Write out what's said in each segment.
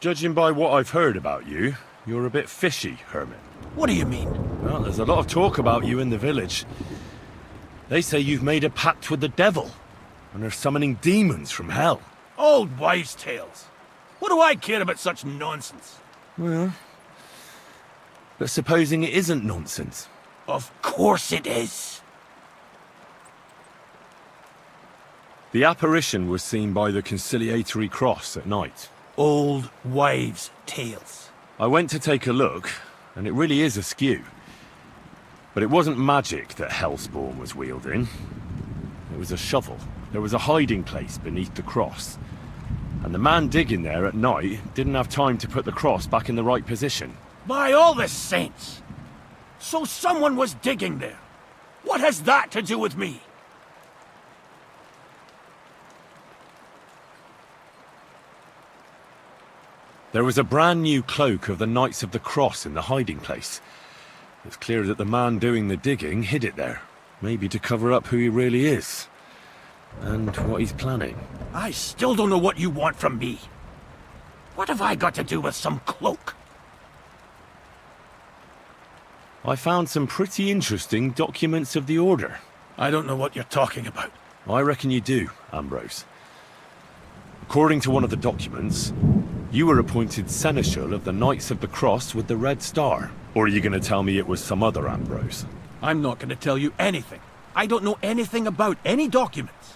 Judging by what I've heard about you, you're a bit fishy, Hermit. What do you mean? Well, there's a lot of talk about you in the village. They say you've made a pact with the devil, and are summoning demons from hell. Old wives' tales. What do I care about such nonsense? Well, but supposing it isn't nonsense? Of course it is. The apparition was seen by the conciliatory cross at night. Old wives' tales. I went to take a look, and it really is askew. But it wasn't magic that Hellspawn was wielding. It was a shovel. There was a hiding place beneath the cross. And the man digging there at night didn't have time to put the cross back in the right position. By all the saints! So someone was digging there. What has that to do with me? There was a brand new cloak of the Knights of the Cross in the hiding place. It's clear that the man doing the digging hid it there. Maybe to cover up who he really is. And what he's planning. I still don't know what you want from me. What have I got to do with some cloak? I found some pretty interesting documents of the Order. I don't know what you're talking about. I reckon you do, Ambrose. According to one of the documents, you were appointed Seneschal of the Knights of the Cross with the Red Star. Or are you going to tell me it was some other Ambrose? I'm not going to tell you anything. I don't know anything about any documents.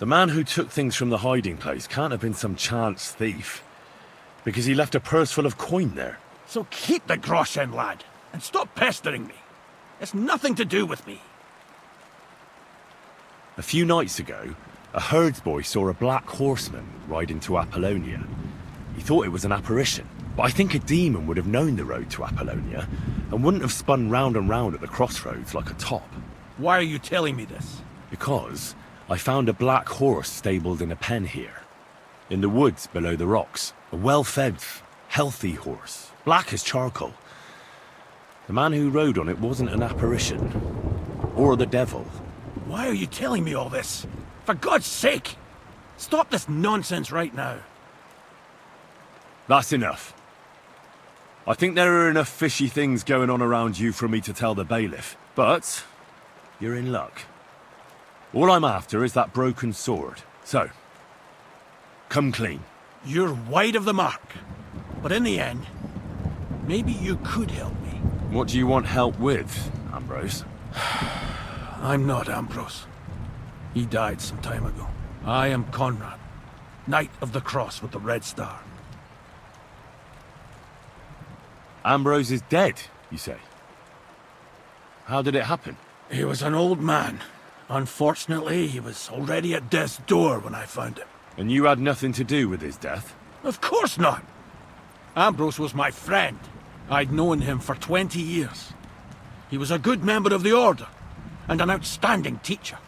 The man who took things from the hiding place can't have been some chance thief. Because he left a purse full of coin there. So keep the groschen, lad, and stop pestering me. It's nothing to do with me. A few nights ago, a herdsboy saw a black horseman ride into Apollonia. He thought it was an apparition, but I think a demon would have known the road to Apollonia and wouldn't have spun round and round at the crossroads like a top. Why are you telling me this? Because I found a black horse stabled in a pen here. In the woods below the rocks. A well-fed, healthy horse. Black as charcoal. The man who rode on it wasn't an apparition. Or the devil. Why are you telling me all this? For God's sake! Stop this nonsense right now. That's enough. I think there are enough fishy things going on around you for me to tell the bailiff. But you're in luck. All I'm after is that broken sword. So, come clean. You're wide of the mark. But in the end, maybe you could help me. What do you want help with, Ambrose? I'm not Ambrose. He died some time ago. I am Conrad, Knight of the Cross with the Red Star. Ambrose is dead, you say? How did it happen? He was an old man. Unfortunately, he was already at death's door when I found him. And you had nothing to do with his death? Of course not. Ambrose was my friend. I'd known him for 20 years. He was a good member of the Order, and an outstanding teacher.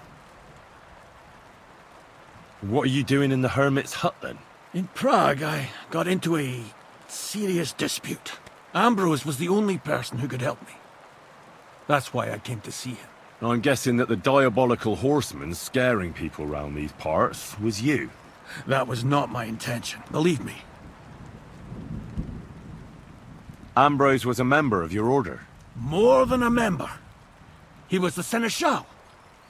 What are you doing in the hermit's hut then? In Prague, I got into a serious dispute. Ambrose was the only person who could help me. That's why I came to see him. I'm guessing that the diabolical horseman scaring people round these parts was you. That was not my intention, believe me. Ambrose was a member of your order. More than a member. He was the Seneschal,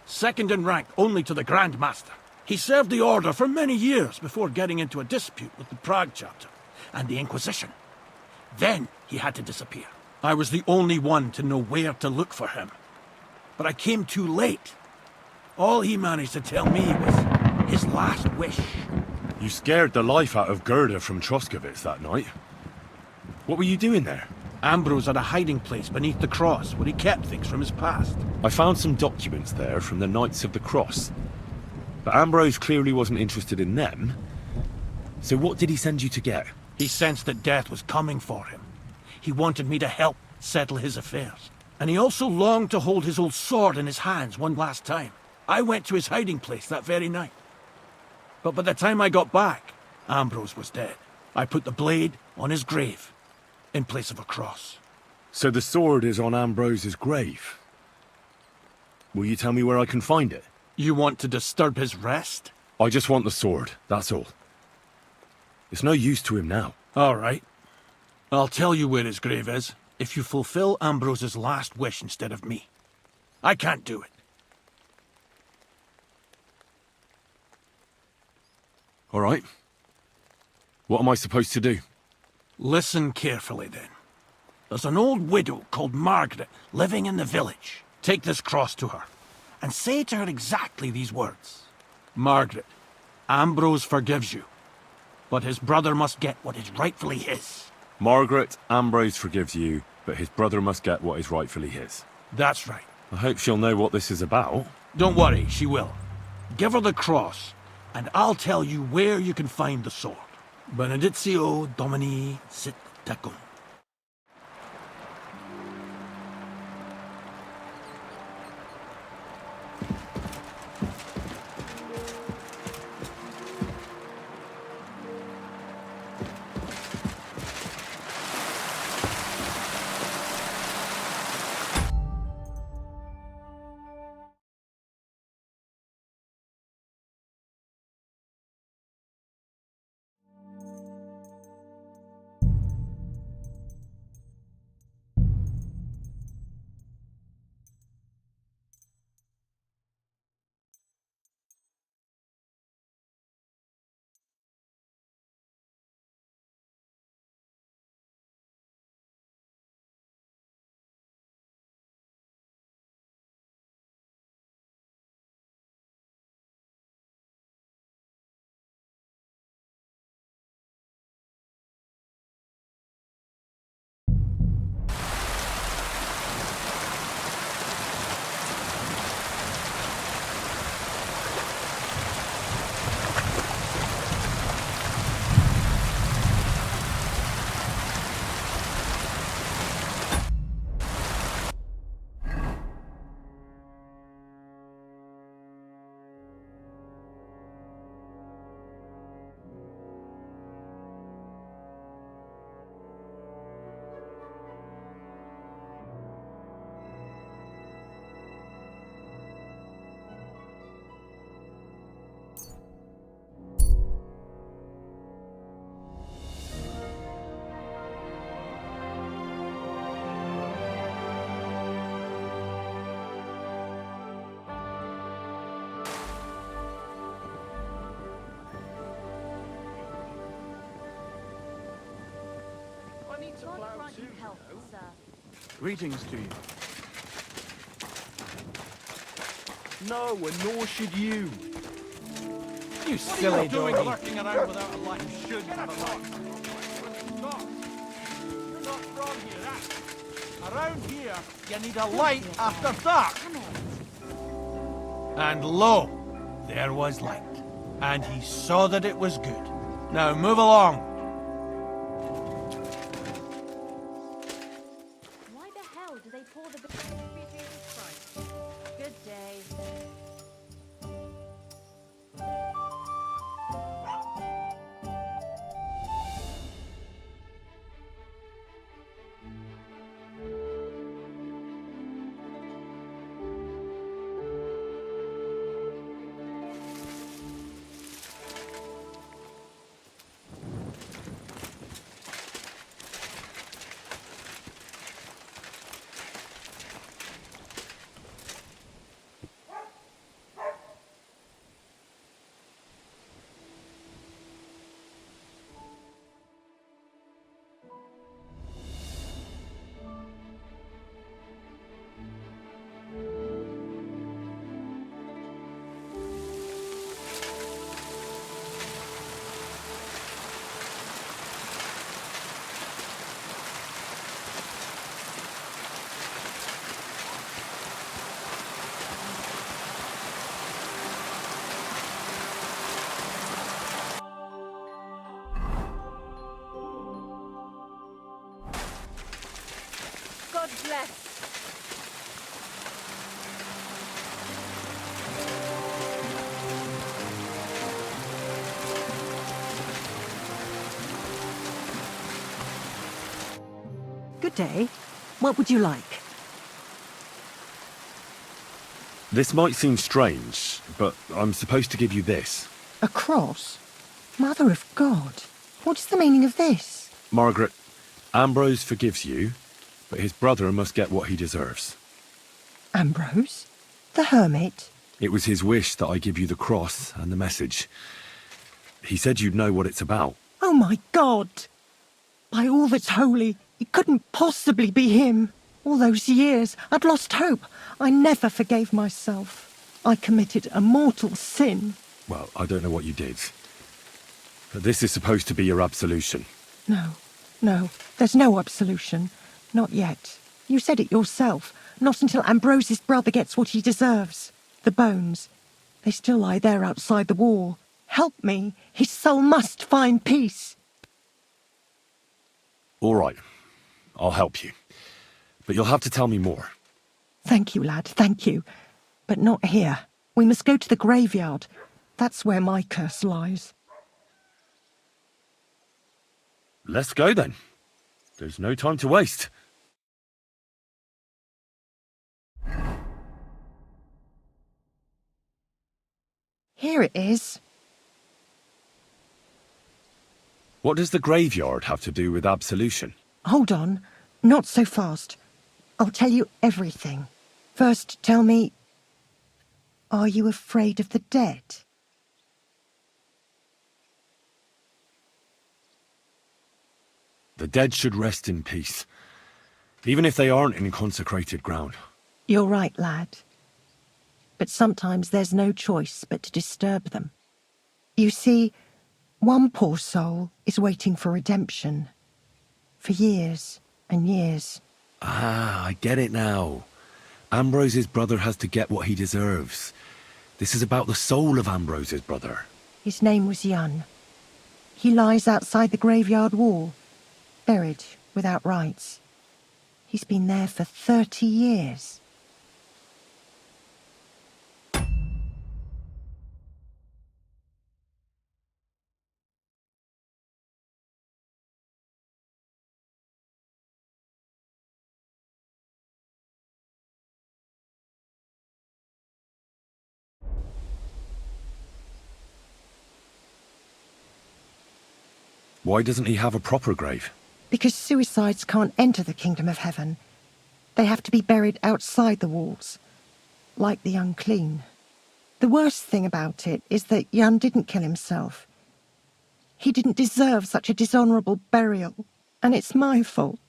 second in rank only to the Grand Master. He served the Order for many years before getting into a dispute with the Prague chapter and the Inquisition. Then he had to disappear. I was the only one to know where to look for him. But I came too late. All he managed to tell me was his last wish. You scared the life out of Gerda from Troskovitz that night. What were you doing there? Ambrose had a hiding place beneath the cross where he kept things from his past. I found some documents there from the Knights of the Cross. But Ambrose clearly wasn't interested in them. So what did he send you to get? He sensed that death was coming for him. He wanted me to help settle his affairs. And he also longed to hold his old sword in his hands one last time. I went to his hiding place that very night. But by the time I got back, Ambrose was dead. I put the blade on his grave, in place of a cross. So the sword is on Ambrose's grave. Will you tell me where I can find it? You want to disturb his rest? I just want the sword, that's all. It's no use to him now. All right. I'll tell you where his grave is, if you fulfill Ambrose's last wish instead of me. I can't do it. All right. What am I supposed to do? Listen carefully, then. There's an old widow called Margaret living in the village. Take this cross to her, and say to her exactly these words. Margaret, Ambrose forgives you, but his brother must get what is rightfully his. Margaret, Ambrose forgives you, but his brother must get what is rightfully his. That's right. I hope she'll know what this is about. Don't worry, she will. Give her the cross, and I'll tell you where you can find the sword. Benedictio Domini sit tecum. Greetings to you. No, and nor should you. You silly doing lurking around without a light? You should have a light. Stop. You're not from here, that. Around here, you need a light after dark. And lo, there was light. And he saw that it was good. Now move along. Why the hell do they pour the... Jesus Christ. Good day. God bless. Good day. What would you like? This might seem strange, but I'm supposed to give you this. A cross? Mother of God, what is the meaning of this? Margaret, Ambrose forgives you, but his brother must get what he deserves. Ambrose? The hermit? It was his wish that I give you the cross and the message. He said you'd know what it's about. Oh my God! By all that's holy, it couldn't possibly be him. All those years, I'd lost hope. I never forgave myself. I committed a mortal sin. Well, I don't know what you did. But this is supposed to be your absolution. No, there's no absolution. Not yet. You said it yourself. Not until Ambrose's brother gets what he deserves. The bones. They still lie there outside the wall. Help me. His soul must find peace. All right. I'll help you. But you'll have to tell me more. Thank you, lad, thank you. But not here. We must go to the graveyard. That's where my curse lies. Let's go then. There's no time to waste. Here it is. What does the graveyard have to do with absolution? Hold on. Not so fast. I'll tell you everything. First, tell me... Are you afraid of the dead? The dead should rest in peace, even if they aren't in consecrated ground. You're right, lad. But sometimes there's no choice but to disturb them. You see, one poor soul is waiting for redemption. For years and years. Ah, I get it now. Ambrose's brother has to get what he deserves. This is about the soul of Ambrose's brother. His name was Jan. He lies outside the graveyard wall, buried without rites. He's been there for 30 years. Why doesn't he have a proper grave? Because suicides can't enter the kingdom of heaven. They have to be buried outside the walls, like the unclean. The worst thing about it is that Jan didn't kill himself. He didn't deserve such a dishonourable burial, and it's my fault.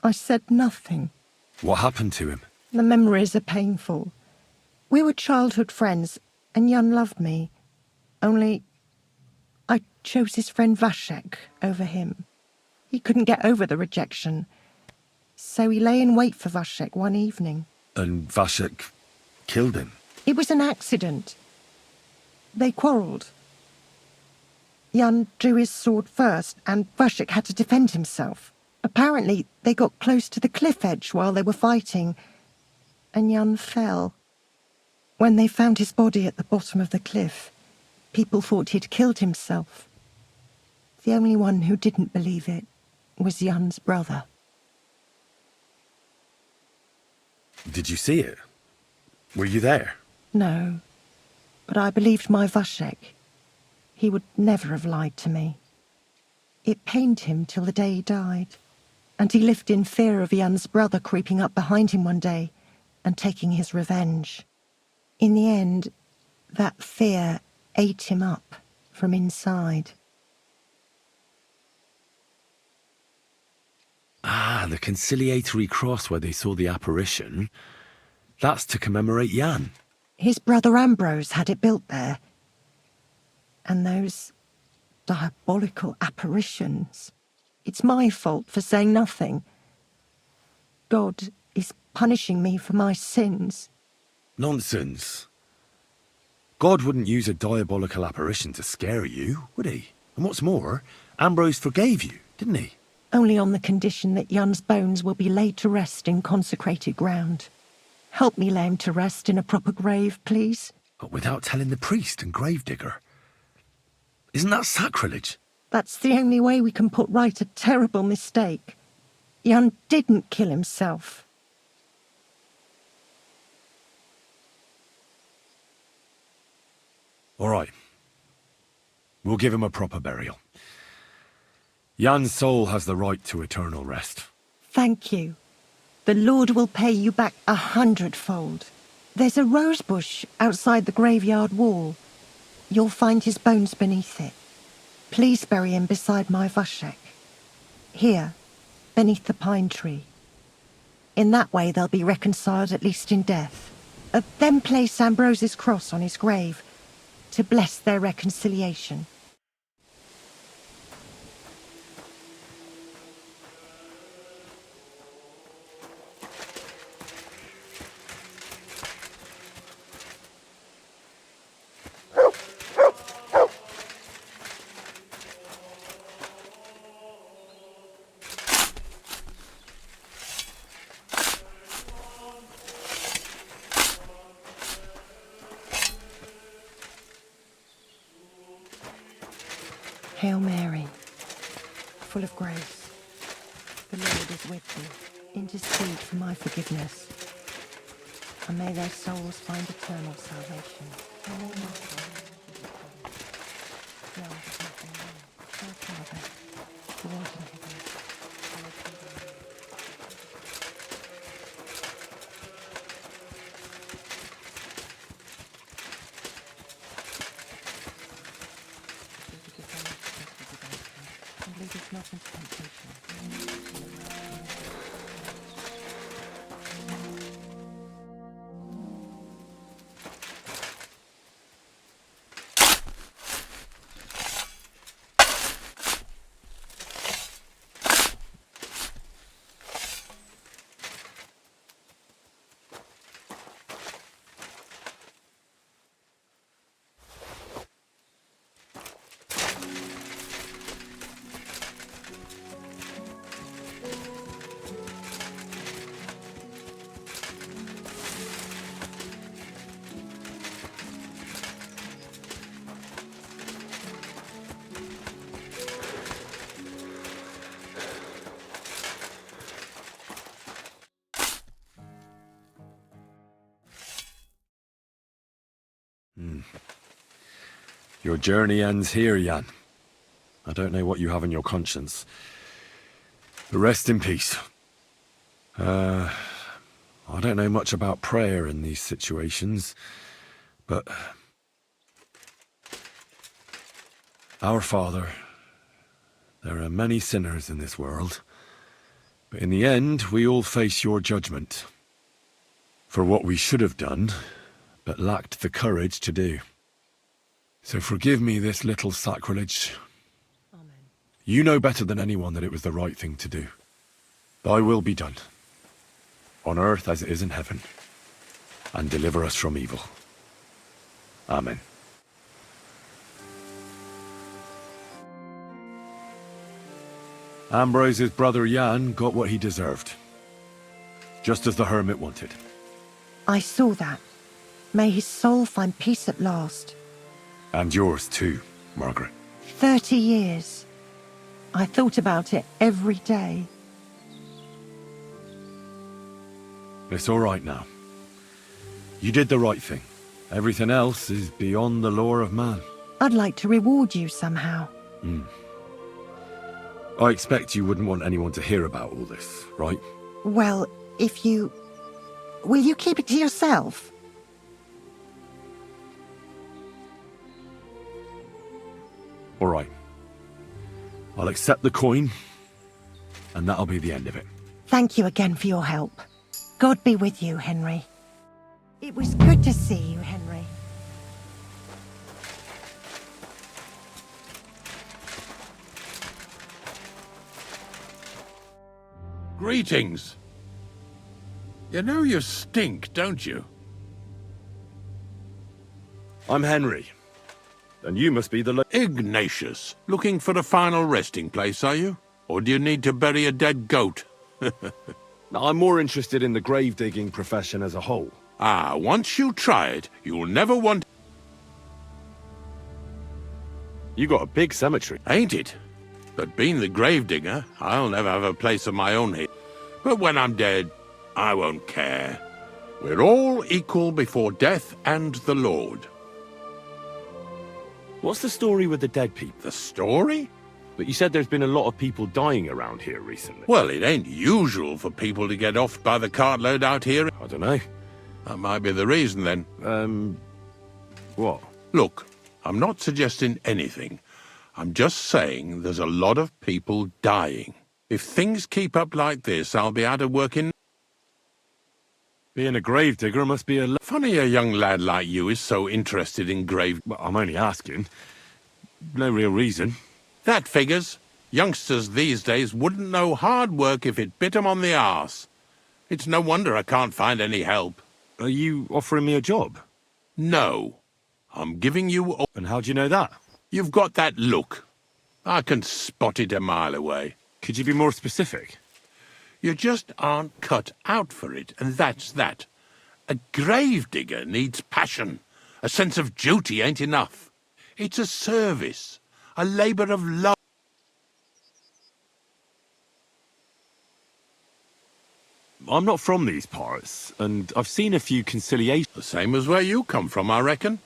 I said nothing. What happened to him? The memories are painful. We were childhood friends, and Jan loved me. Only I chose his friend Vashek over him. He couldn't get over the rejection. So he lay in wait for Vashek one evening. And Vashek killed him? It was an accident. They quarrelled. Jan drew his sword first, and Vashek had to defend himself. Apparently, they got close to the cliff edge while they were fighting, and Jan fell. When they found his body at the bottom of the cliff, people thought he'd killed himself. The only one who didn't believe it was Jan's brother. Did you see it? Were you there? No, but I believed my Vashek. He would never have lied to me. It pained him till the day he died, and he lived in fear of Jan's brother creeping up behind him one day and taking his revenge. In the end, that fear ate him up from inside. Ah, the conciliatory cross where they saw the apparition. That's to commemorate Jan. His brother Ambrose had it built there. And those diabolical apparitions. It's my fault for saying nothing. God is punishing me for my sins. Nonsense. God wouldn't use a diabolical apparition to scare you, would he? And what's more, Ambrose forgave you, didn't he? Only on the condition that Jan's bones will be laid to rest in consecrated ground. Help me lay him to rest in a proper grave, please. But without telling the priest and gravedigger. Isn't that sacrilege? That's the only way we can put right a terrible mistake. Jan didn't kill himself. All right, We'll give him a proper burial. Jan's soul has the right to eternal rest. Thank you. The Lord will pay you back 100-fold. There's a rose bush outside the graveyard wall. You'll find his bones beneath it. Please bury him beside my Vashek. Here, beneath the pine tree. In that way they'll be reconciled at least in death. Then place Ambrose's cross on his grave to bless their reconciliation. Hail Mary, full of grace, the Lord is with thee. Intercede for my forgiveness, and may their souls find eternal salvation. Amen. Now there's nothing more. Our Father, who art in heaven, hallowed be thy name. And lead us not into temptation. Your journey ends here, Jan. I don't know what you have on your conscience. But rest in peace. I don't know much about prayer in these situations, but... Our Father, there are many sinners in this world, but in the end, we all face your judgment for what we should have done, but lacked the courage to do. So forgive me this little sacrilege. Amen. You know better than anyone that it was the right thing to do. Thy will be done, on earth as it is in heaven, and deliver us from evil. Amen. Ambrose's brother Jan got what he deserved, just as the hermit wanted. I saw that. May his soul find peace at last. And yours too, Margaret. 30 years. I thought about it every day. It's all right now. You did the right thing. Everything else is beyond the law of man. I'd like to reward you somehow. I expect you wouldn't want anyone to hear about all this, right? Well, if you... Will you keep it to yourself? All right. I'll accept the coin, and that'll be the end of it. Thank you again for your help. God be with you, Henry. It was good to see you, Henry. Greetings. You know you stink, don't you? I'm Henry. And you must be the... Ignatius. Looking for a final resting place, are you? Or do you need to bury a dead goat? I'm more interested in the grave-digging profession as a whole. Ah, once you try it, you'll never want... You got a big cemetery. Ain't it? But being the gravedigger, I'll never have a place of my own here. But when I'm dead, I won't care. We're all equal before death and the Lord. What's the story with the dead people? The story? But you said there's been a lot of people dying around here recently. Well, it ain't usual for people to get off by the cartload out here. I don't know. That might be the reason, then. What? Look, I'm not suggesting anything. I'm just saying there's a lot of people dying. If things keep up like this, I'll be out of work in... Being a gravedigger must be a... Funny a young lad like you is so interested in grave... Well, I'm only asking. No real reason. That figures. Youngsters these days wouldn't know hard work if it bit 'em on the arse. It's no wonder I can't find any help. Are you offering me a job? No. I'm giving you... And how do you know that? You've got that look. I can spot it a mile away. Could you be more specific? You just aren't cut out for it, and that's that. A gravedigger needs passion. A sense of duty ain't enough. It's a service, a labour of love. I'm not from these parts, and I've seen a few conciliations. The same as where you come from, I reckon.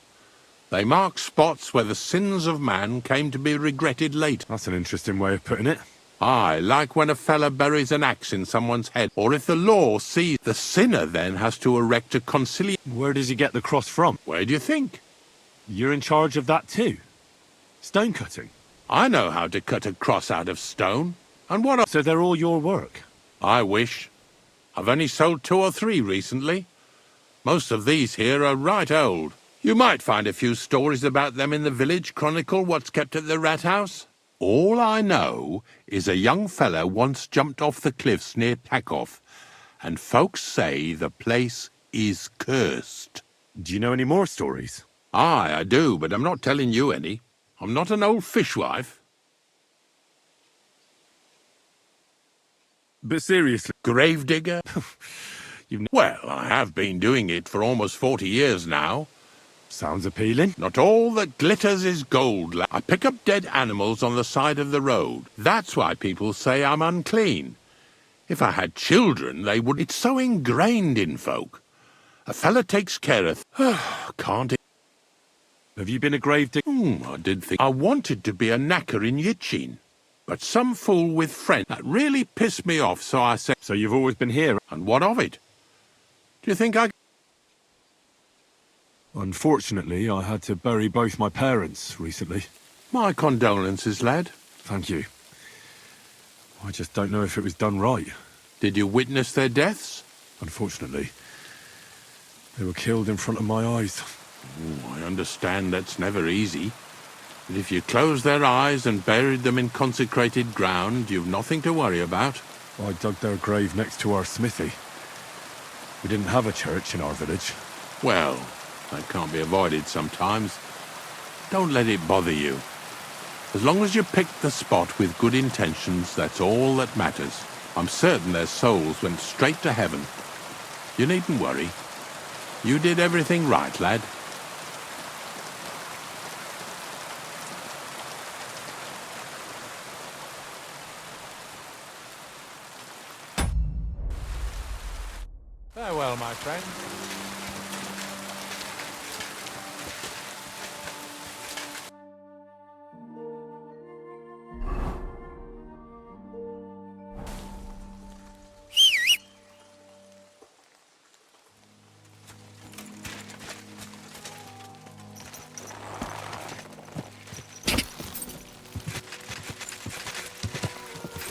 They mark spots where the sins of man came to be regretted later. That's an interesting way of putting it. Aye, like when a fella buries an axe in someone's head, or if the law sees the sinner then has to erect a conciliation. Where does he get the cross from? Where do you think? You're in charge of that too? Stone cutting? I know how to cut a cross out of stone. And what So they're all your work? I wish. I've only sold 2 or 3 recently. Most of these here are right old. You might find a few stories about them in the village chronicle what's kept at the rat house. All I know is a young fella once jumped off the cliffs near Takoff, and folks say the place is cursed. Do you know any more stories? Aye, I do, but I'm not telling you any. I'm not an old fishwife. But seriously... Gravedigger? Well, I have been doing it for almost 40 years now. Sounds appealing. Not all that glitters is gold. I pick up dead animals on the side of the road. That's why people say I'm unclean. If I had children, they would... It's so ingrained in folk. A fella takes care of... Can't it? Have you been a gravedigger? I did think... I wanted to be a knacker in Yitchin. But some fool with friends... That really pissed me off, so I said... So you've always been here? And what of it? Do you think I... Unfortunately, I had to bury both my parents recently. My condolences, lad. Thank you. I just don't know if it was done right. Did you witness their deaths? Unfortunately. They were killed in front of my eyes. I understand that's never easy. But if you closed their eyes and buried them in consecrated ground, you've nothing to worry about. I dug their grave next to our smithy. We didn't have a church in our village. Well, that can't be avoided sometimes. Don't let it bother you. As long as you picked the spot with good intentions, that's all that matters. I'm certain their souls went straight to heaven. You needn't worry. You did everything right, lad. Farewell, my friend.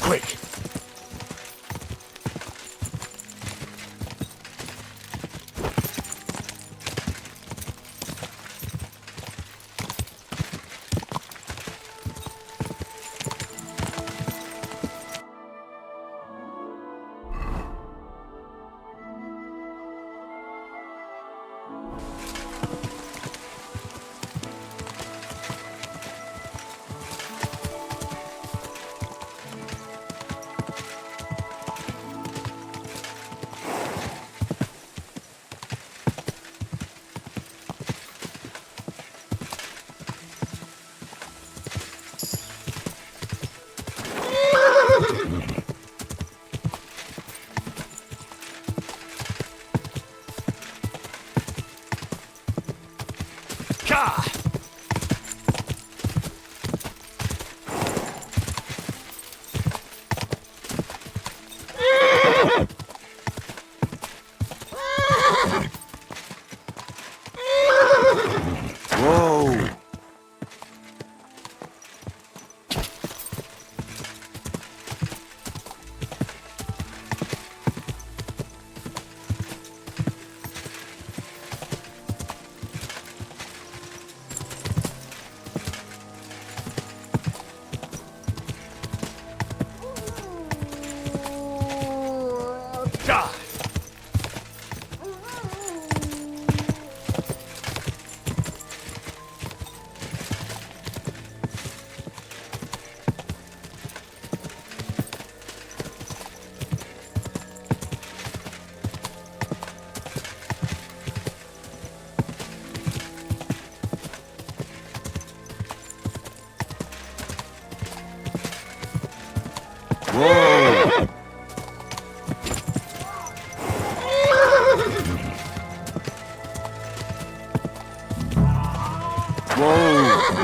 Quick!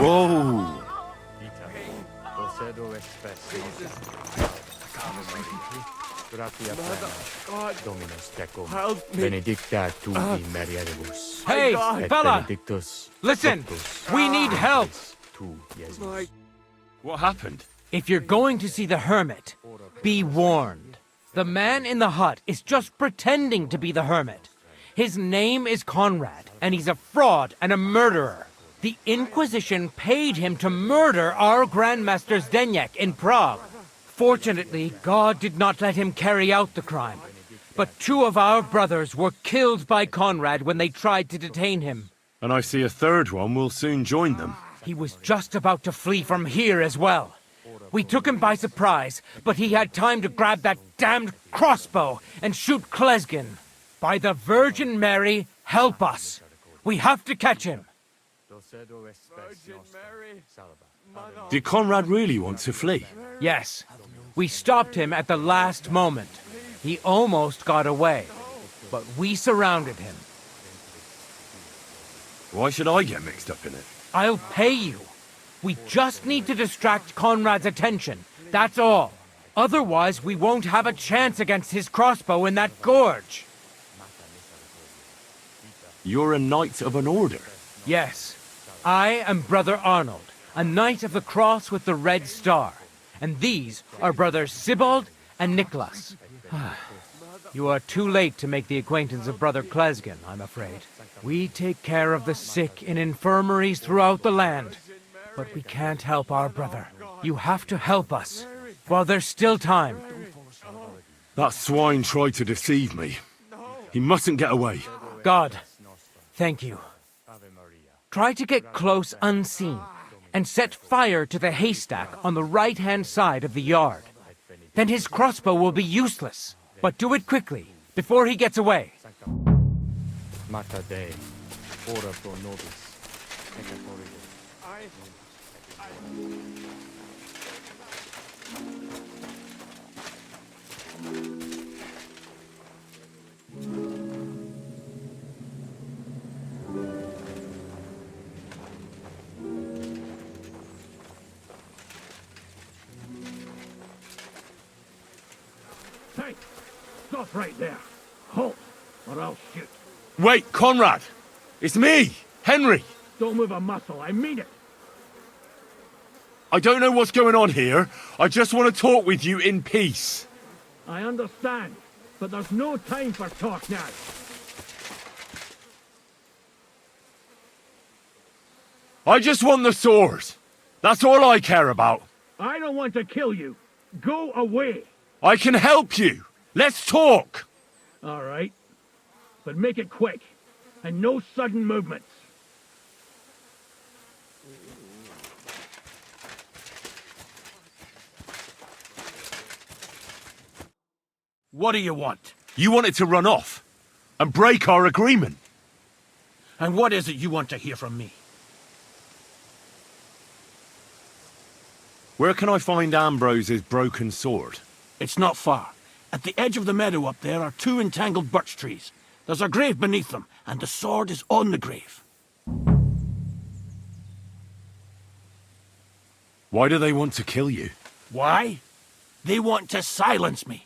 Whoa! Help me. Benedicta tu in Marianibus. Hey, God. Et fella! benedictus Listen, doctus we need help. tu, Jesus. My What happened? If you're going to see the hermit, be warned. The man in the hut is just pretending to be the hermit. His name is Conrad, and he's a fraud and a murderer. The Inquisition paid him to murder our Grandmaster Zdeněk in Prague. Fortunately, God did not let him carry out the crime. But 2 of our brothers were killed by Conrad when they tried to detain him. And I see a third one will soon join them. He was just about to flee from here as well. We took him by surprise, but he had time to grab that damned crossbow and shoot Klesgin. By the Virgin Mary, help us. We have to catch him. Virgin Mary. Did Conrad really want to flee? Yes, we stopped him at the last moment. He almost got away, but we surrounded him. Why should I get mixed up in it? I'll pay you. We just need to distract Conrad's attention, that's all. Otherwise, we won't have a chance against his crossbow in that gorge. You're a knight of an order. Yes, I am Brother Arnold, a knight of the cross with the red star. And these are brothers Sibald and Nicholas. You are too late to make the acquaintance of Brother Klesgin, I'm afraid. We take care of the sick in infirmaries throughout the land. But we can't help our brother. You have to help us, while there's still time. That swine tried to deceive me. He mustn't get away. God, thank you. Try to get close unseen, and set fire to the haystack on the right-hand side of the yard. Then his crossbow will be useless. But do it quickly, before he gets away. Mater Dei, ora pro nobis. Hey, stop right there. Halt, or I'll shoot. Wait, Conrad! It's me, Henry! Don't move a muscle, I mean it. I don't know what's going on here. I just want to talk with you in peace. I understand, but there's no time for talk now. I just want the sword. That's all I care about. I don't want to kill you. Go away. I can help you. Let's talk. All right. But make it quick. And no sudden movements. What do you want? You wanted to run off and break our agreement. And what is it you want to hear from me? Where can I find Ambrose's broken sword? It's not far. At the edge of the meadow up there are 2 entangled birch trees. There's a grave beneath them, and the sword is on the grave. Why do they want to kill you? Why? They want to silence me.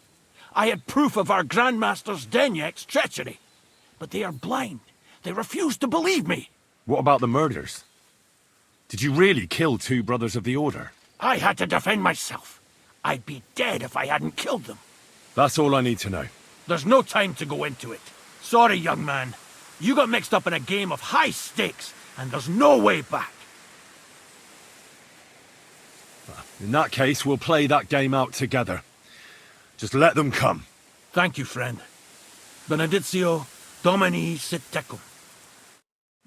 I had proof of our Grandmaster Zdeněk's treachery. But they are blind. They refuse to believe me. What about the murders? Did you really kill 2 brothers of the Order? I had to defend myself. I'd be dead if I hadn't killed them. That's all I need to know. There's no time to go into it. Sorry, young man. You got mixed up in a game of high stakes, and there's no way back. In that case, we'll play that game out together. Just let them come. Thank you, friend. Benedictio Domini sit tecum.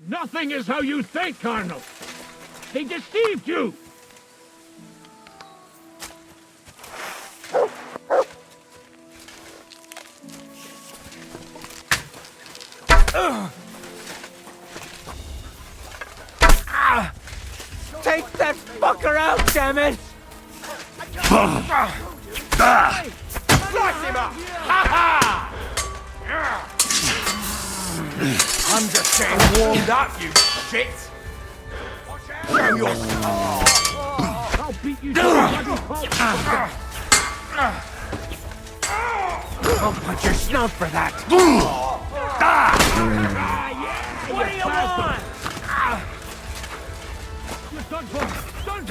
Nothing is how you think, Cardinal. They deceived you. Take that fucker out, damn it! Slice him up! Ha ha! I'm just getting warmed up, you shit! I'll beat you to the bloody pulp. I'll punch your snout for that. What do you want? You're done for. Done.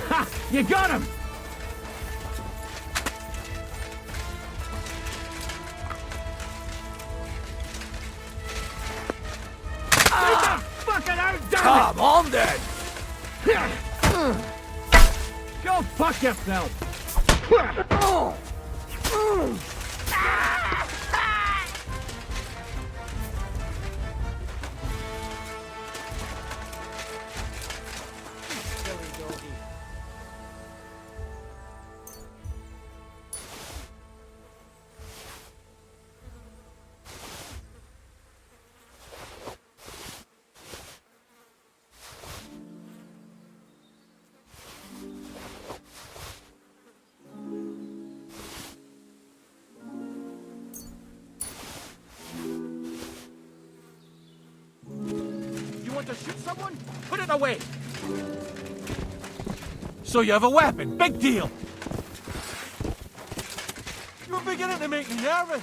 Ha! You got him. Get the fucking out, damn it! Come on then! Go fuck yourself! To shoot someone? Put it away! So you have a weapon. Big deal! You're beginning to make me nervous.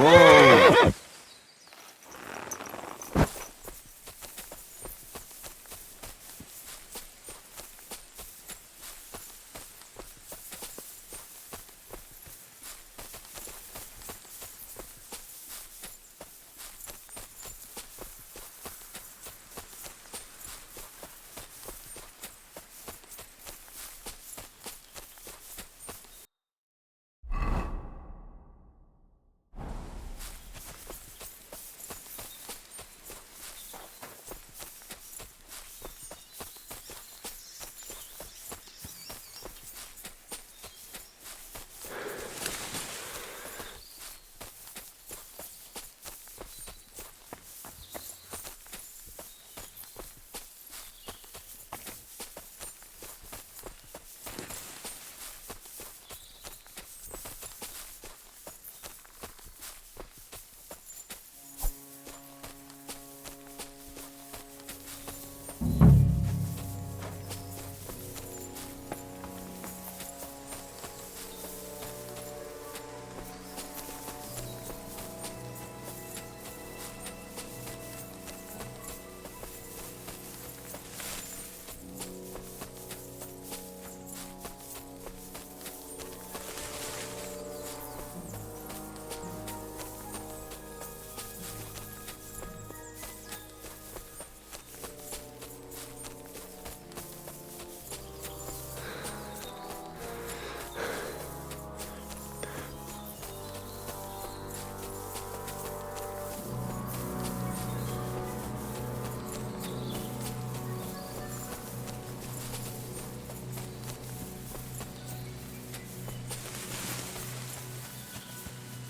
Whoa!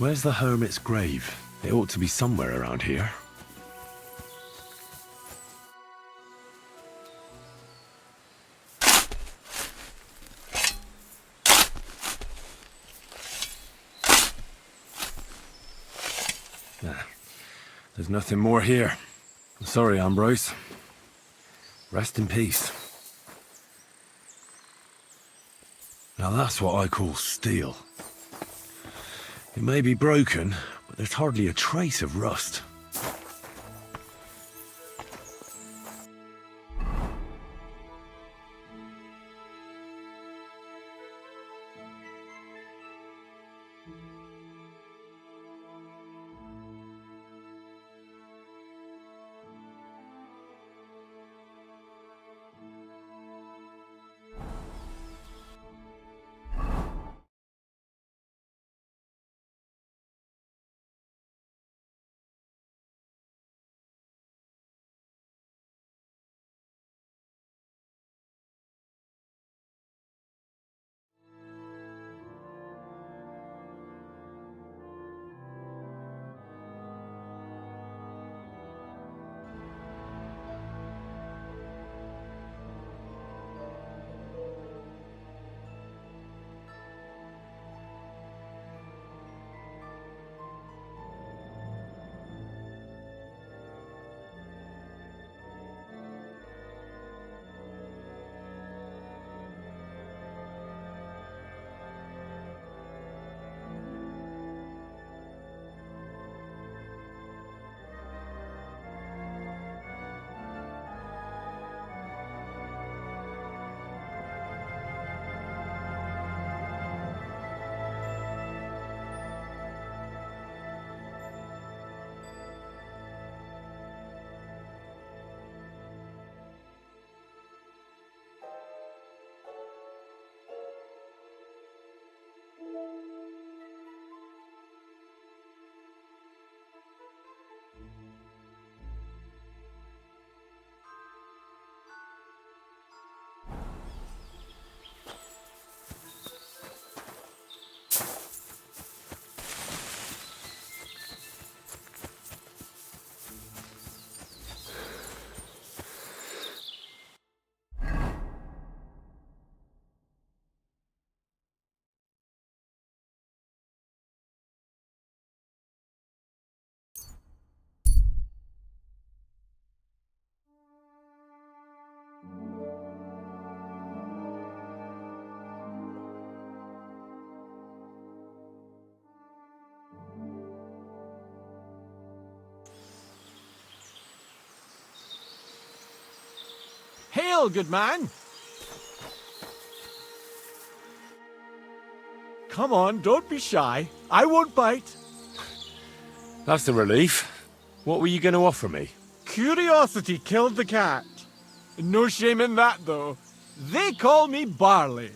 Where's the hermit's grave? It ought to be somewhere around here. Nah, there's nothing more here. I'm sorry, Ambrose. Rest in peace. Now that's what I call steel. It may be broken, but there's hardly a trace of rust. Hail, good man! Come on, don't be shy. I won't bite. That's a relief. What were you going to offer me? Curiosity killed the cat. No shame in that, though. They call me Barley.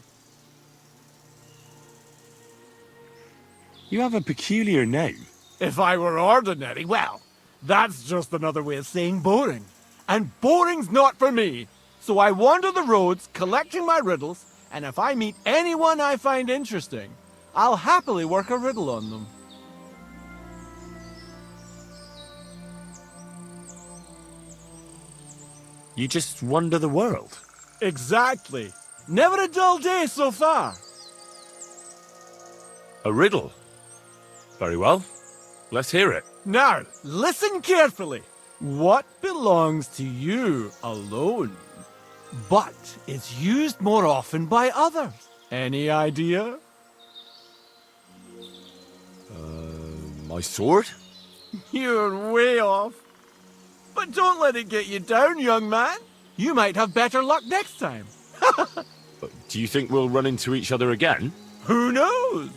You have a peculiar name. If I were ordinary, well, that's just another way of saying boring. And boring's not for me. So I wander the roads collecting my riddles, and if I meet anyone I find interesting, I'll happily work a riddle on them. You just wander the world. Exactly. Never a dull day so far. A riddle? Very well. Let's hear it. Now, listen carefully. What belongs to you alone, but is used more often by others? Any idea? My sword? You're way off. But don't let it get you down, young man. You might have better luck next time. Do you think we'll run into each other again? Who knows?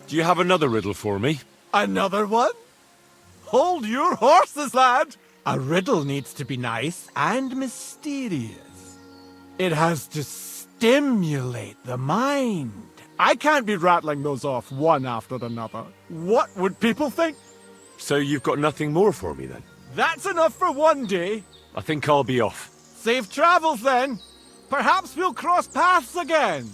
Do you have another riddle for me? Another one? Hold your horses, lad. A riddle needs to be nice and mysterious. It has to stimulate the mind. I can't be rattling those off one after another. What would people think? So you've got nothing more for me then? That's enough for one day. I think I'll be off. Safe travels then. Perhaps we'll cross paths again.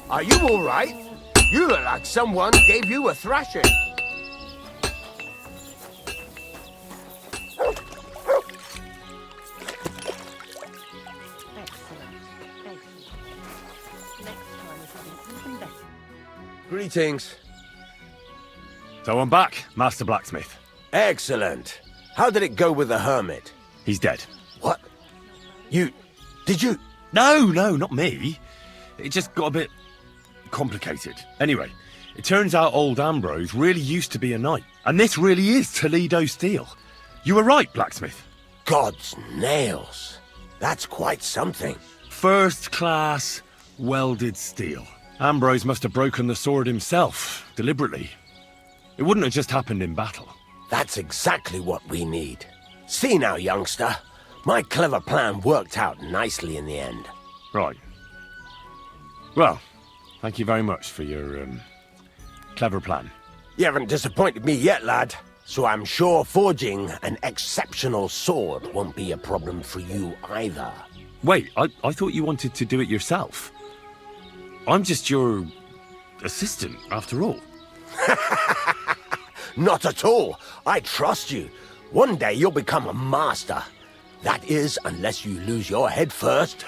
Are you all right? You look like someone gave you a thrashing. Greetings. So I'm back, Master Blacksmith. Excellent. How did it go with the hermit? He's dead. What? Did you? No, not me. It just got a bit complicated. Anyway, it turns out old Ambrose really used to be a knight. And this really is Toledo steel. You were right, Blacksmith. God's nails. That's quite something. First class welded steel. Ambrose must have broken the sword himself, deliberately. It wouldn't have just happened in battle. That's exactly what we need. See now, youngster. My clever plan worked out nicely in the end. Right. Well, thank you very much for your, clever plan. You haven't disappointed me yet, lad. So I'm sure forging an exceptional sword won't be a problem for you either. Wait, I thought you wanted to do it yourself. I'm just your assistant, after all. Not at all. I trust you. One day you'll become a master. That is, unless you lose your head first.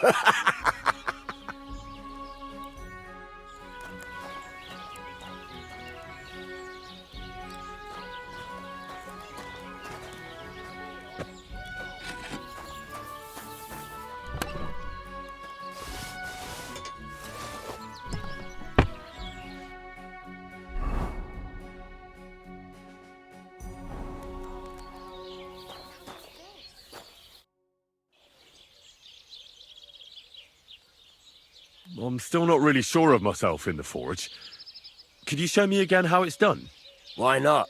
I'm still not really sure of myself in the forge. Could you show me again how it's done? Why not?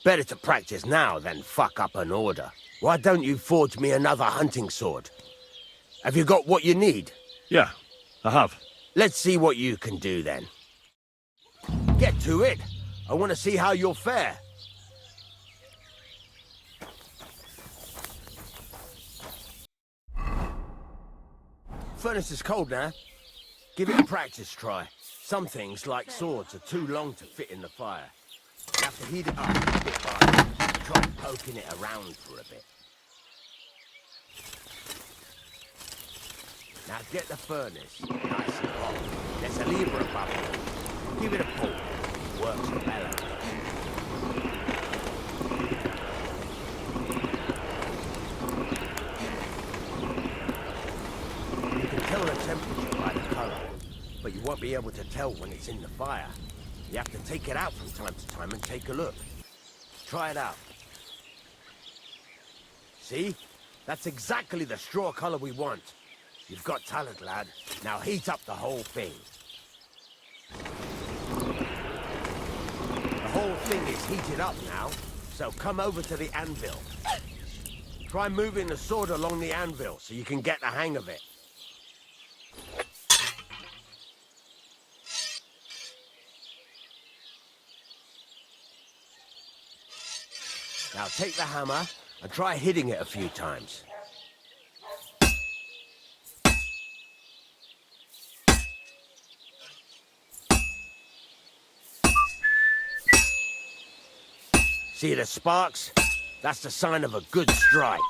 Better to practice now than fuck up an order. Why don't you forge me another hunting sword? Have you got what you need? Yeah, I have. Let's see what you can do then. Get to it. I want to see how you'll fare. Furnace is cold now. Give it a practice try. Some things, like swords, are too long to fit in the fire. You have to heat it up bit by bit. Try poking it around for a bit. Now get the furnace nice and hot. There's a lever above it. Give it a pull. Works the bellows. You can tell the temperature by the colour, but you won't be able to tell when it's in the fire. You have to take it out from time to time and take a look. Try it out. See? That's exactly the straw colour we want. You've got talent, lad. Now heat up the whole thing. The whole thing is heated up now, so come over to the anvil. Try moving the sword along the anvil so you can get the hang of it. Now take the hammer and try hitting it a few times. See the sparks? That's the sign of a good strike.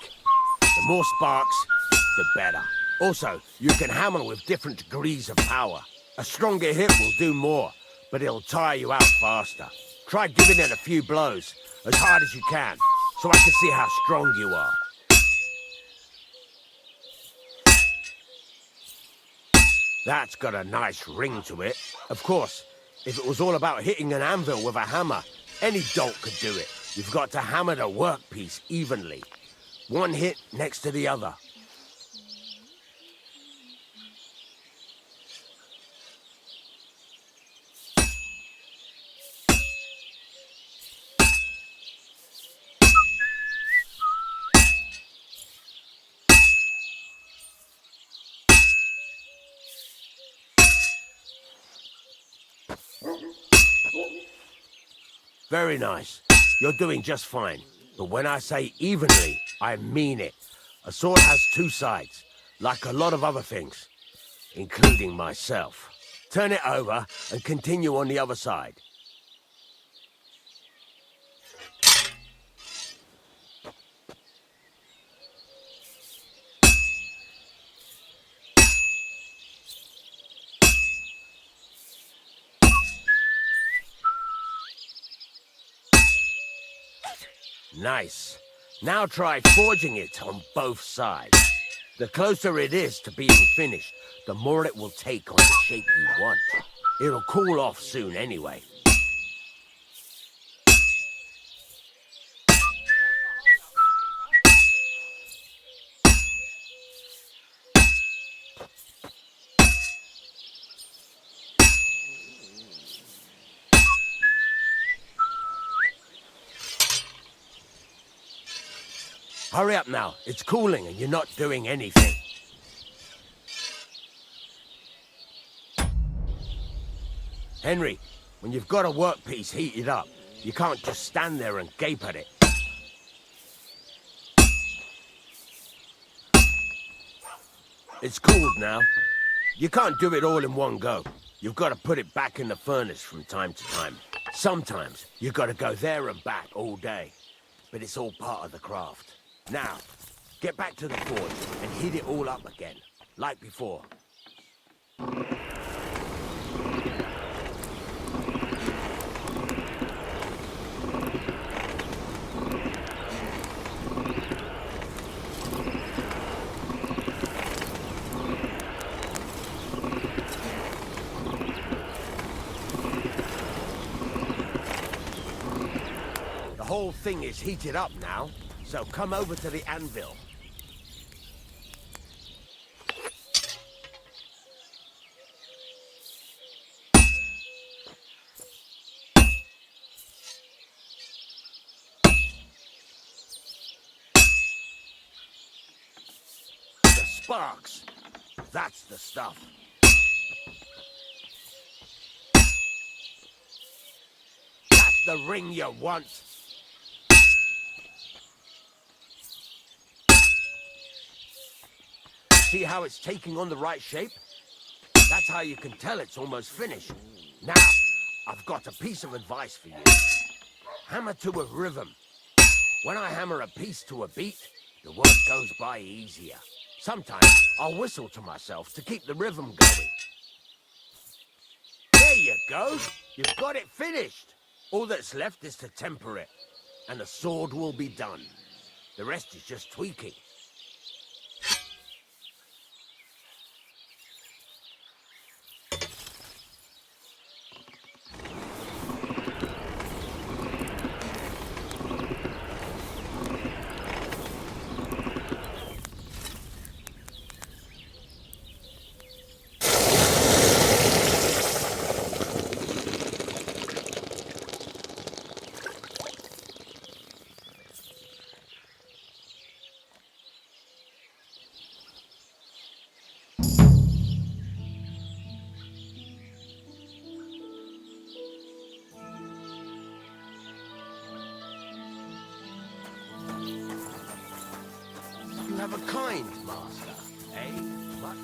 The more sparks, the better. Also, you can hammer with different degrees of power. A stronger hit will do more, but it'll tire you out faster. Try giving it a few blows, as hard as you can, so I can see how strong you are. That's got a nice ring to it. Of course, if it was all about hitting an anvil with a hammer, any dolt could do it. You've got to hammer the workpiece evenly. One hit next to the other. Very nice. You're doing just fine. But when I say evenly, I mean it. A sword has two sides, like a lot of other things, including myself. Turn it over and continue on the other side. Nice. Now try forging it on both sides. The closer it is to being finished, the more it will take on the shape you want. It'll cool off soon anyway. Hurry up now. It's cooling and you're not doing anything. Henry, when you've got a workpiece heated up, you can't just stand there and gape at it. It's cooled now. You can't do it all in one go. You've got to put it back in the furnace from time to time. Sometimes you've got to go there and back all day. But it's all part of the craft. Now, get back to the forge and heat it all up again, like before. The whole thing is heated up now. So come over to the anvil. The sparks. that's the stuff. That's the ring you want. See how it's taking on the right shape? That's how you can tell it's almost finished. Now, I've got a piece of advice for you. Hammer to a rhythm. When I hammer a piece to a beat, the work goes by easier. Sometimes I'll whistle to myself to keep the rhythm going. There you go. You've got it finished. All that's left is to temper it, and the sword will be done. The rest is just tweaking. You have a kind master, eh? What?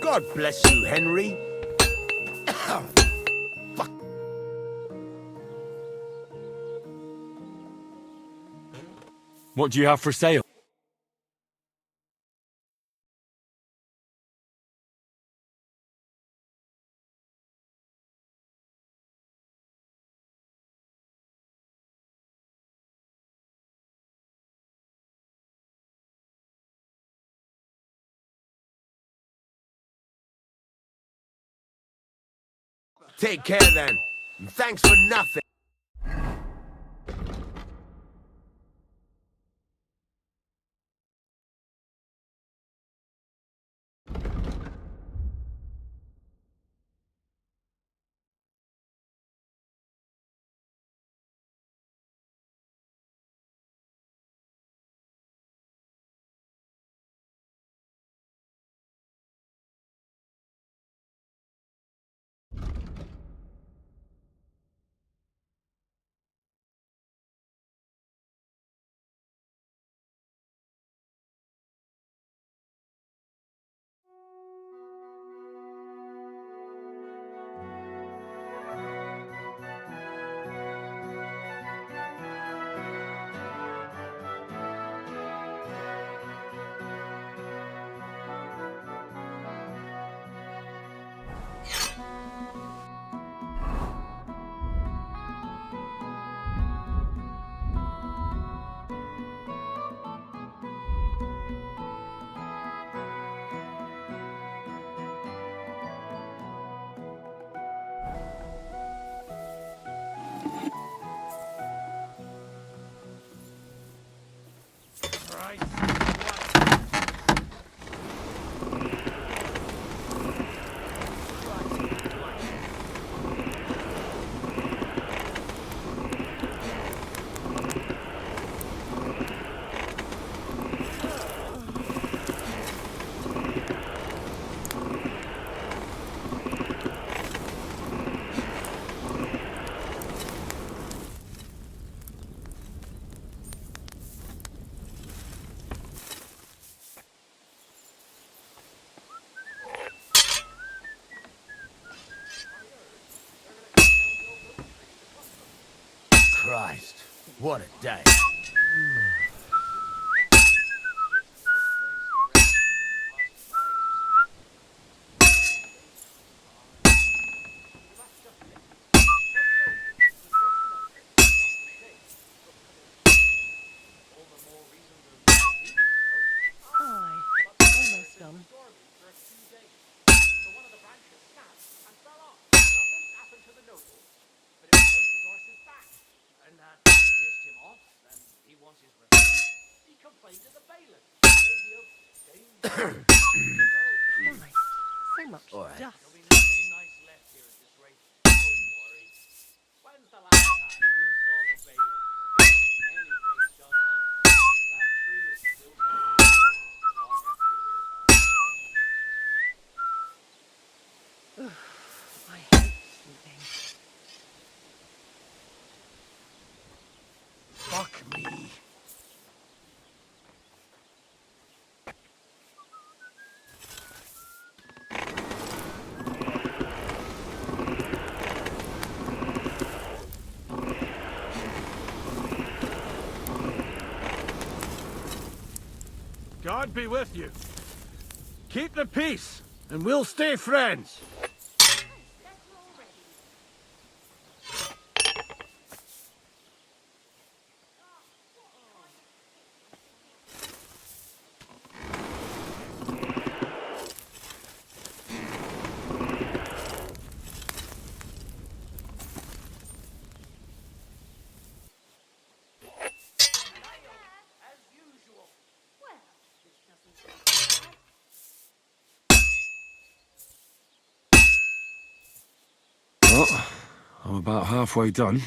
God bless you, Henry. Fuck. What do you have for sale? Take care then. And thanks for nothing. Christ, what a day. Aye, almost done. Christ, so much All right. dust. I hate sleeping. Fuck me. God be with you. Keep the peace, and we'll stay friends. Well, I'm about halfway done.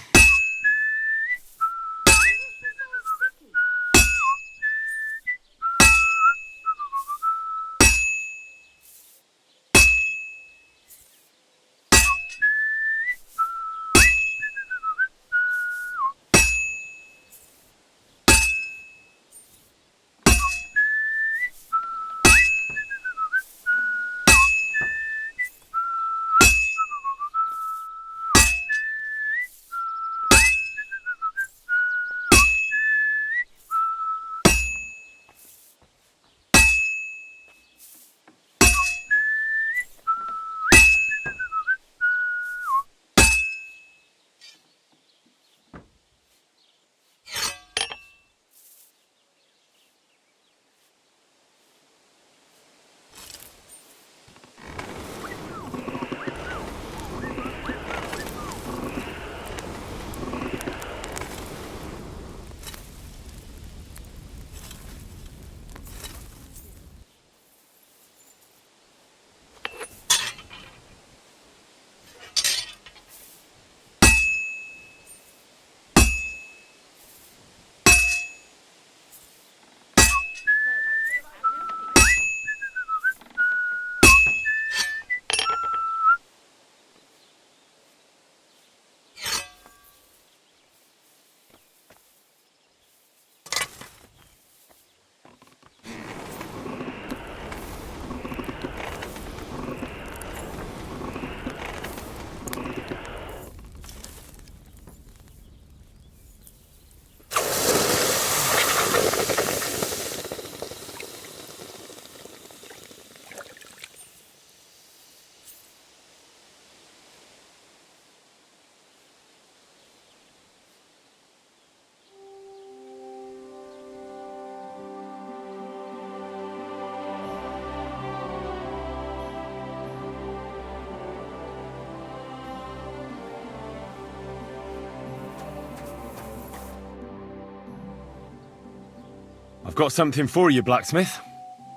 I've got something for you, blacksmith.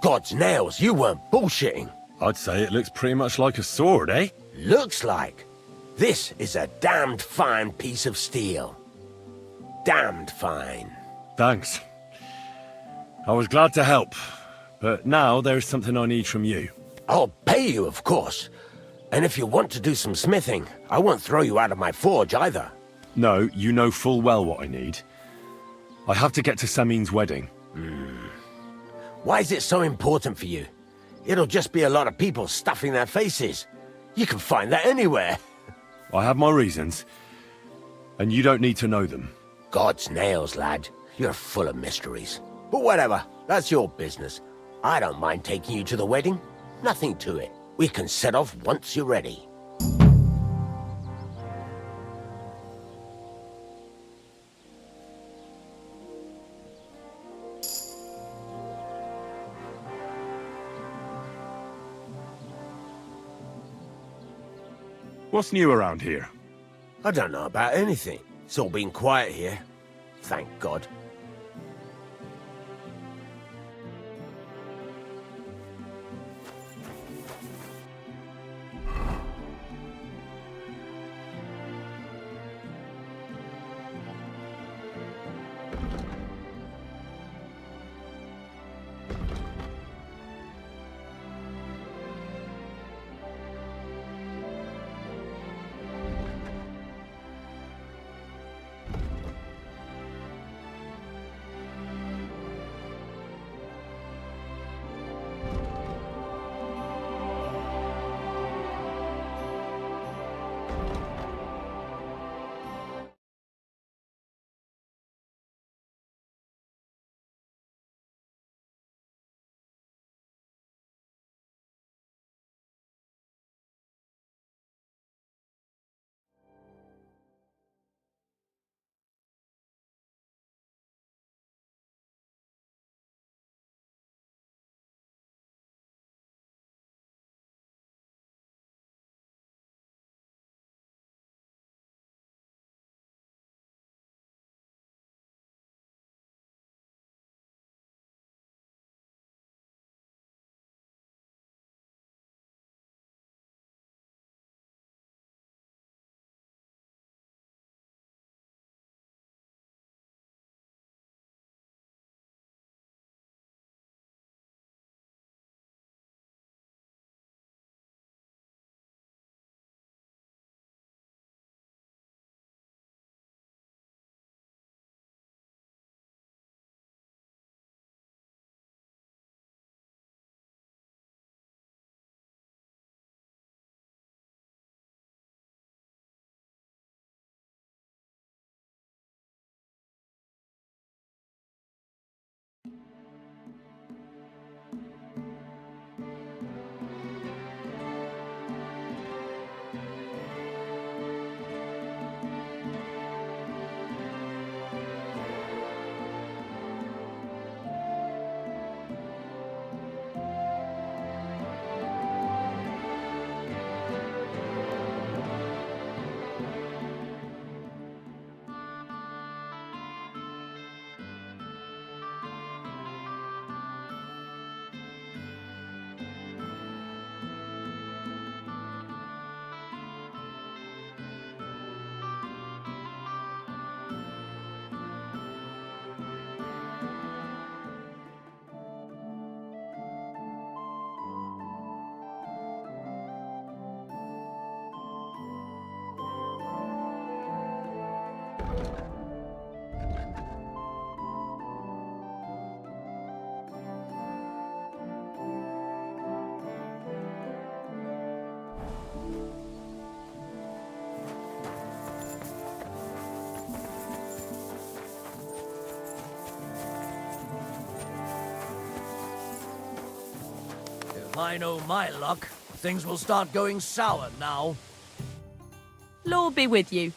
God's nails, you weren't bullshitting. I'd say it looks pretty much like a sword, eh? Looks like. This is a damned fine piece of steel. Damned fine. Thanks. I was glad to help, but now there's something I need from you. I'll pay you, of course. And if you want to do some smithing, I won't throw you out of my forge either. No, you know full well what I need. I have to get to Samin's wedding. Why is it so important for you? It'll just be a lot of people stuffing their faces. You can find that anywhere. I have my reasons. And you don't need to know them. God's nails, lad. You're full of mysteries. But whatever, that's your business. I don't mind taking you to the wedding. Nothing to it. We can set off once you're ready. What's new around here? I don't know about anything. It's all been quiet here. Thank God. If I know my luck, things will start going sour now. Lord be with you.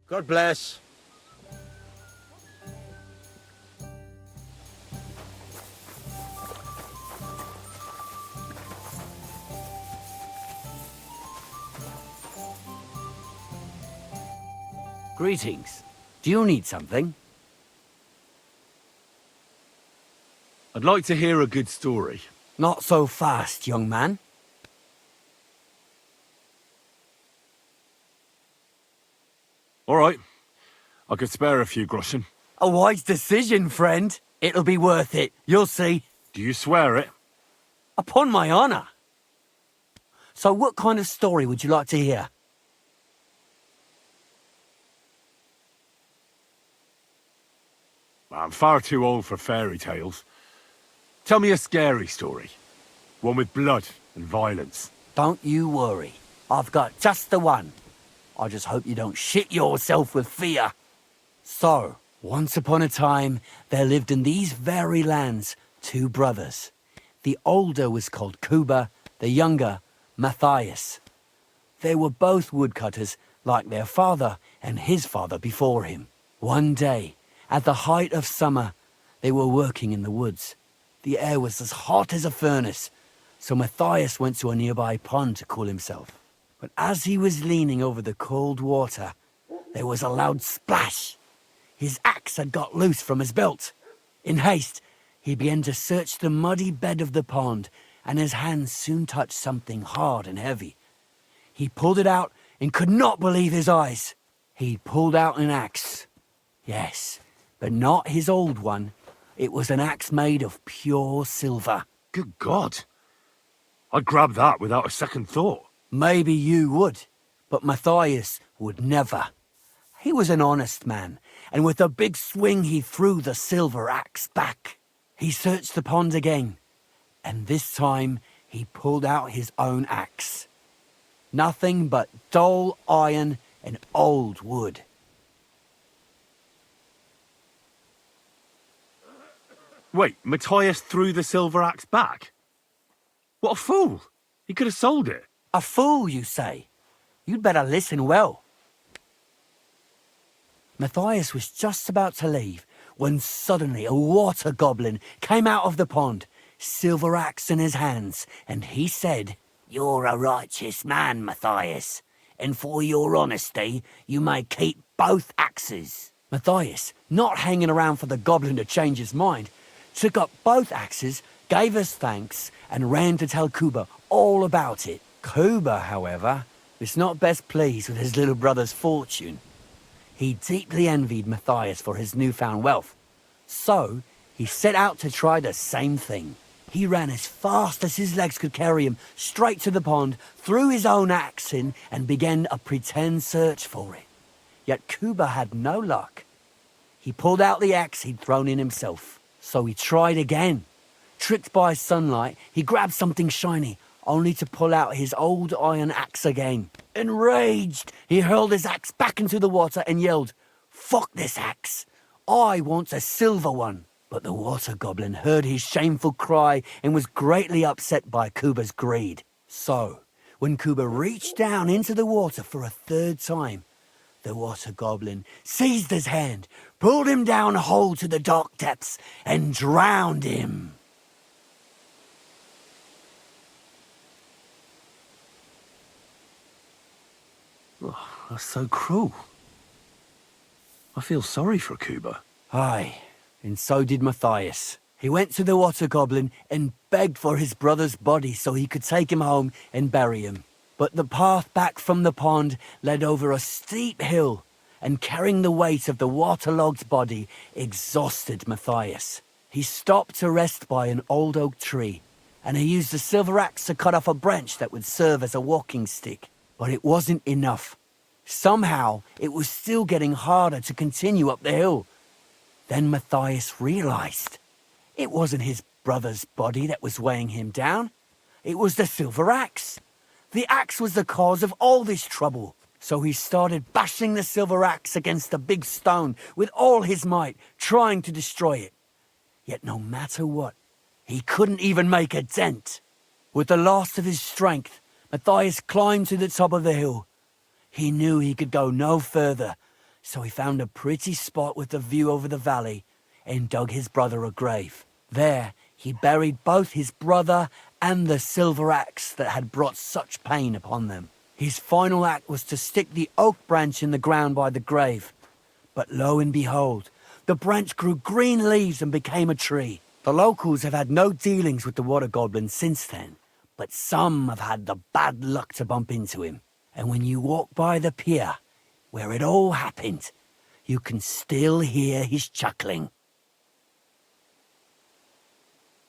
God bless. Greetings. Do you need something? I'd like to hear a good story. Not so fast, young man. All right. I could spare a few groschen. A wise decision, friend. It'll be worth it. You'll see. Do you swear it? Upon my honor. So what kind of story would you like to hear? I'm far too old for fairy tales. Tell me a scary story. One with blood and violence. Don't you worry. I've got just the one. I just hope you don't shit yourself with fear. So, once upon a time, there lived in these very lands 2 brothers. The older was called Cuba, the younger, Matthias. They were both woodcutters, like their father and his father before him. One day, at the height of summer, they were working in the woods. The air was as hot as a furnace, so Matthias went to a nearby pond to cool himself. But as he was leaning over the cold water, there was a loud splash. His axe had got loose from his belt. In haste, he began to search the muddy bed of the pond, and his hands soon touched something hard and heavy. He pulled it out and could not believe his eyes. He pulled out an axe. Yes, but not his old one. It was an axe made of pure silver. Good God. I'd grab that without a second thought. Maybe you would, but Matthias would never. He was an honest man, and with a big swing he threw the silver axe back. He searched the pond again, and this time he pulled out his own axe. Nothing but dull iron and old wood. Wait, Matthias threw the silver axe back? What a fool! He could have sold it. A fool, you say? You'd better listen well. Matthias was just about to leave when suddenly a water goblin came out of the pond, silver axe in his hands, and he said, "You're a righteous man, Matthias, and for your honesty, you may keep both axes." Matthias, not hanging around for the goblin to change his mind, took up both axes, gave us thanks, and ran to tell Cuba all about it. Cuba, however, was not best pleased with his little brother's fortune. He deeply envied Matthias for his newfound wealth, so he set out to try the same thing. He ran as fast as his legs could carry him straight to the pond, threw his own axe in, and began a pretend search for it. Yet Cuba had no luck. He pulled out the axe he'd thrown in himself, so he tried again. Tricked by sunlight, he grabbed something shiny, only to pull out his old iron axe again. Enraged, he hurled his axe back into the water and yelled, "Fuck this axe! I want a silver one!" But the water goblin heard his shameful cry and was greatly upset by Cuba's greed. So, when Cuba reached down into the water for a third time, the water goblin seized his hand, pulled him down whole to the dark depths, and drowned him. Oh, that's so cruel. I feel sorry for Cuba. Aye, and so did Matthias. He went to the water goblin and begged for his brother's body so he could take him home and bury him. But the path back from the pond led over a steep hill, and carrying the weight of the waterlogged body exhausted Matthias. He stopped to rest by an old oak tree, and he used a silver axe to cut off a branch that would serve as a walking stick. But it wasn't enough. Somehow, it was still getting harder to continue up the hill. Then Matthias realized it wasn't his brother's body that was weighing him down. It was the silver axe. The axe was the cause of all this trouble. So he started bashing the silver axe against the big stone with all his might, trying to destroy it. Yet no matter what, he couldn't even make a dent. With the last of his strength, Matthias climbed to the top of the hill. He knew he could go no further, so he found a pretty spot with a view over the valley and dug his brother a grave. There, he buried both his brother and the silver axe that had brought such pain upon them. His final act was to stick the oak branch in the ground by the grave. But lo and behold, the branch grew green leaves and became a tree. The locals have had no dealings with the water goblin since then, but some have had the bad luck to bump into him. And when you walk by the pier, where it all happened, you can still hear his chuckling.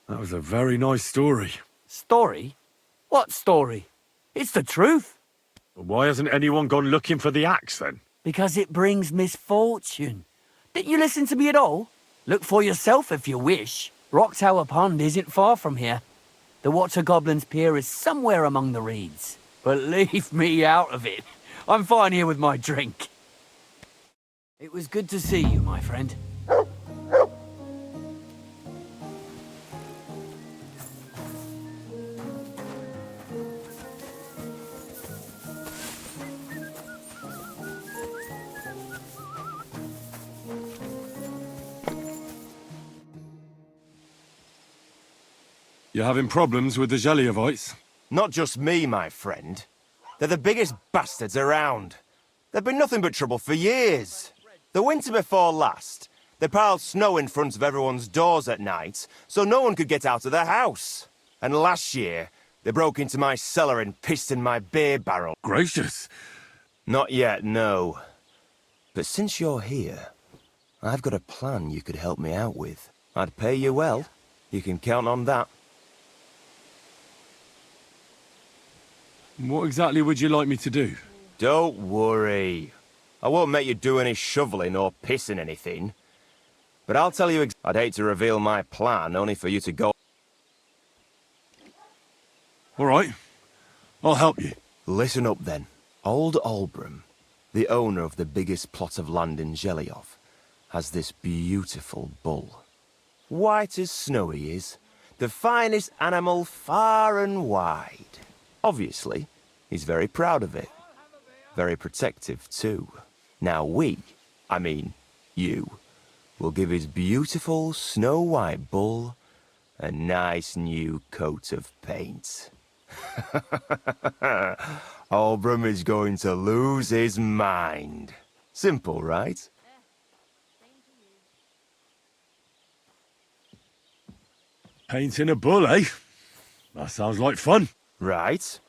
That was a very nice story. Story? What story? It's the truth. But why hasn't anyone gone looking for the axe then? Because it brings misfortune. Didn't you listen to me at all? Look for yourself if you wish. Rock Tower Pond isn't far from here. The Water Goblin's pier is somewhere among the reeds. But leave me out of it. I'm fine here with my drink. It was good to see you, my friend. You having problems with the Geliovites? Not just me, my friend. They're the biggest bastards around. They've been nothing but trouble for years. The winter before last, they piled snow in front of everyone's doors at night, so no one could get out of their house. And last year, they broke into my cellar and pissed in my beer barrel. Gracious. Not yet, no. But since you're here, I've got a plan you could help me out with. I'd pay you well. You can count on that. What exactly would you like me to do? Don't worry. I won't make you do any shoveling or pissing anything. But I'll tell you I'd hate to reveal my plan, only for you to go... All right. I'll help you. Listen up, then. Old Olbram, the owner of the biggest plot of land in Geliov, has this beautiful bull. White as snow he is. The finest animal far and wide. Obviously, he's very proud of it. Very protective, too. Now I mean you, will give his beautiful snow-white bull a nice new coat of paint. Olbram is going to lose his mind. Simple, right? Painting a bull, eh? That sounds like fun. Right.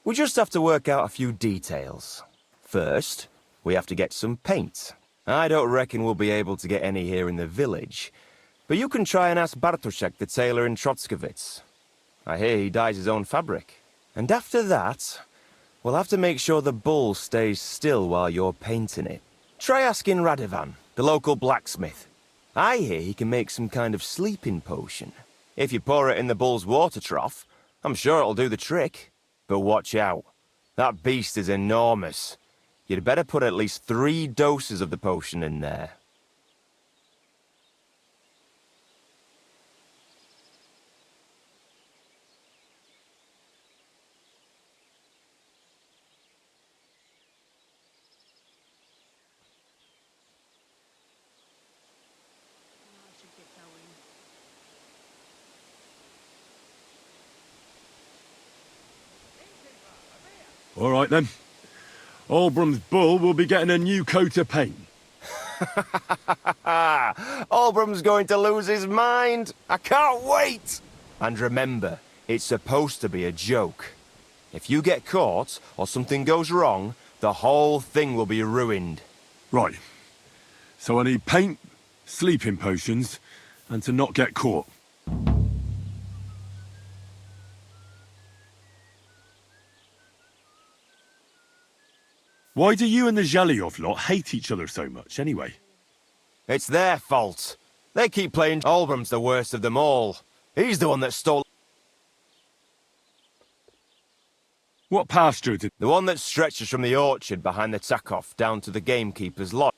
We just have to work out a few details. First, we have to get some paint. I don't reckon we'll be able to get any here in the village, but you can try and ask Bartoszek, the tailor in Trotskovitz. I hear he dyes his own fabric. And after that, we'll have to make sure the bull stays still while you're painting it. Try asking Radovan, the local blacksmith. I hear he can make some kind of sleeping potion. If you pour it in the bull's water trough, I'm sure it'll do the trick. But watch out. That beast is enormous. You'd better put at least 3 doses of the potion in there. All right, then. Olbram's bull will be getting a new coat of paint. Olbram's going to lose his mind. I can't wait. And remember, it's supposed to be a joke. If you get caught or something goes wrong, the whole thing will be ruined. Right. So I need paint, sleeping potions, and to not get caught. Why do you and the Geliov lot hate each other so much, anyway? It's their fault. They keep playing Olbram's the worst of them all. He's the one that stole... What pasture did... The one that stretches from the orchard behind the Takov down to the gamekeeper's lodge.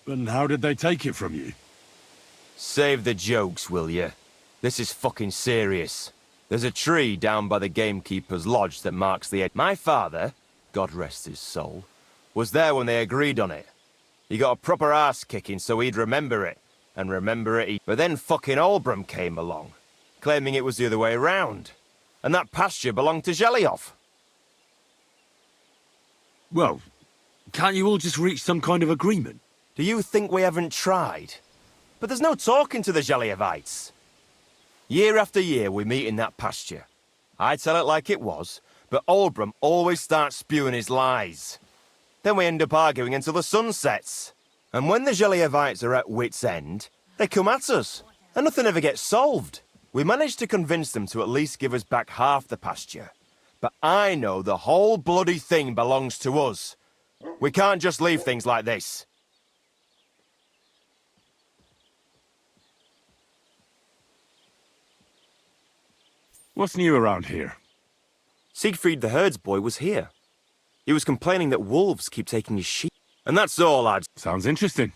And how did they take it from you? Save the jokes, will you? This is fucking serious. There's a tree down by the gamekeeper's lodge that marks the edge. My father, God rest his soul, was there when they agreed on it. He got a proper ass kicking so he'd remember it. And remember it But then fucking Olbram came along, claiming it was the other way round. And that pasture belonged to Geliov. Well, can't you all just reach some kind of agreement? Do you think we haven't tried? But there's no talking to the Geliovites. Year after year we meet in that pasture. I tell it like it was, but Olbram always starts spewing his lies. Then we end up arguing until the sun sets. And when the Geliovites are at wit's end, they come at us, and nothing ever gets solved. We managed to convince them to at least give us back half the pasture. But I know the whole bloody thing belongs to us. We can't just leave things like this. What's new around here? Siegfried the herdsboy was here. He was complaining that wolves keep taking his sheep. And that's all, lads. Sounds interesting.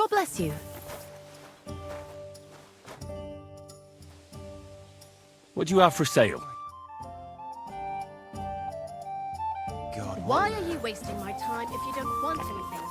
God bless you. What do you have for sale? Why are you wasting my time if you don't want anything then?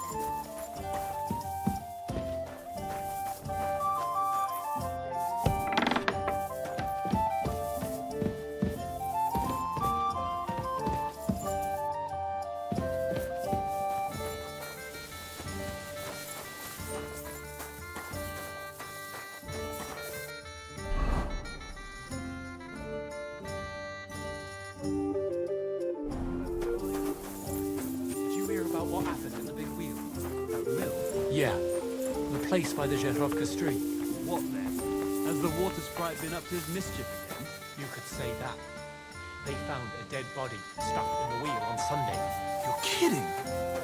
What happened in the big wheel? At the mill? Yeah. The place by the Zherovka street. What then? Has the water sprite been up to his mischief again? You could say that. They found a dead body stuck in the wheel on Sunday. You're kidding!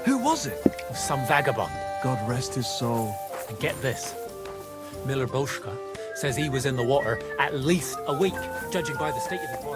Who was it? Some vagabond. God rest his soul. And get this. Miller Boschka says he was in the water at least a week, judging by the state of his body.